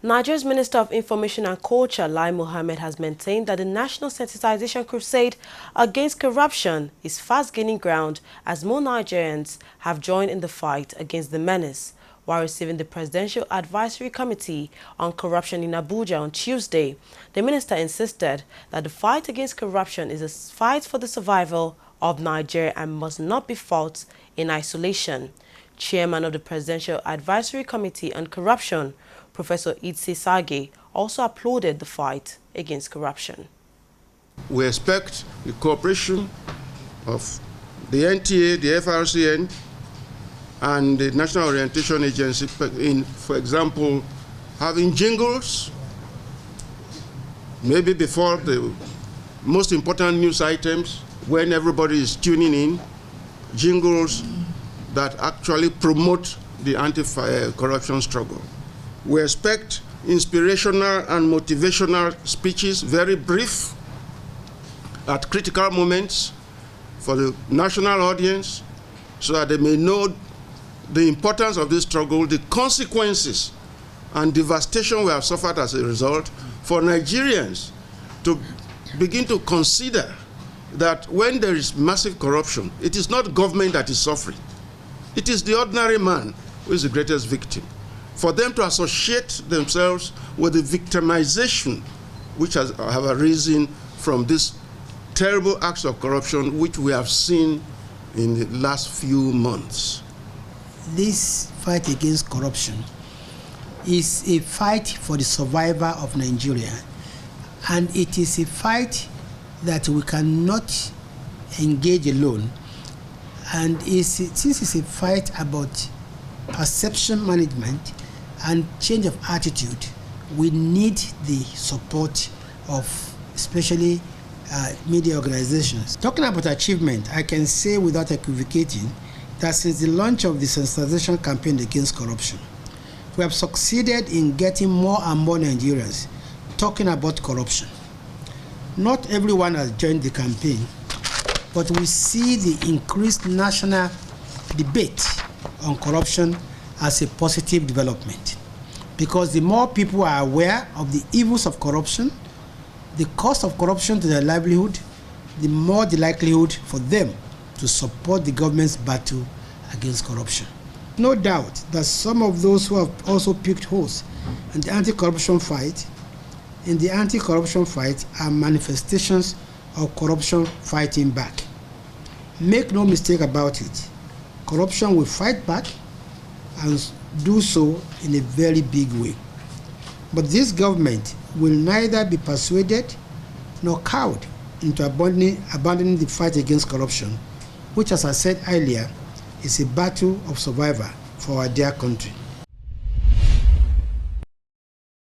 Nigeria's Minister of Information and Culture, Lai Mohammed, has maintained that the national sensitization crusade against corruption is fast gaining ground as more Nigerians have joined in the fight against the menace. While receiving the Presidential Advisory Committee on Corruption in Abuja on Tuesday, the minister insisted that the fight against corruption is a fight for the survival of Nigeria and must not be fought in isolation. Chairman of the Presidential Advisory Committee on Corruption, Professor Idris Sage, also applauded the fight against corruption. We expect the cooperation of the NTA, the FRCN, and the National Orientation Agency in, for example, having jingles, maybe before the most important news items, when everybody is tuning in, jingles that actually promote the anti-corruption struggle. We expect inspirational and motivational speeches, very brief, at critical moments for the national audience, so that they may know the importance of this struggle, the consequences and devastation we have suffered as a result, for Nigerians to begin to consider that when there is massive corruption, it is not government that is suffering. It is the ordinary man who is the greatest victim. For them to associate themselves with the victimization which have arisen from these terrible acts of corruption which we have seen in the last few months. This fight against corruption is a fight for the survival of Nigeria, and it is a fight that we cannot engage alone. And since it's a fight about perception management and change of attitude, we need the support of especially media organizations. Talking about achievement, I can say without equivocating that since the launch of the sensitization campaign against corruption, we have succeeded in getting more and more Nigerians talking about corruption. Not everyone has joined the campaign, but we see the increased national debate on corruption as a positive development, because the more people are aware of the evils of corruption, the cost of corruption to their livelihood, the more the likelihood for them to support the government's battle against corruption. No doubt that some of those who have also picked holes in the anti-corruption fight, are manifestations of corruption fighting back. Make no mistake about it, corruption will fight back and do so in a very big way. But this government will neither be persuaded nor cowed into abandoning the fight against corruption, which, as I said earlier, is a battle of survival for our dear country.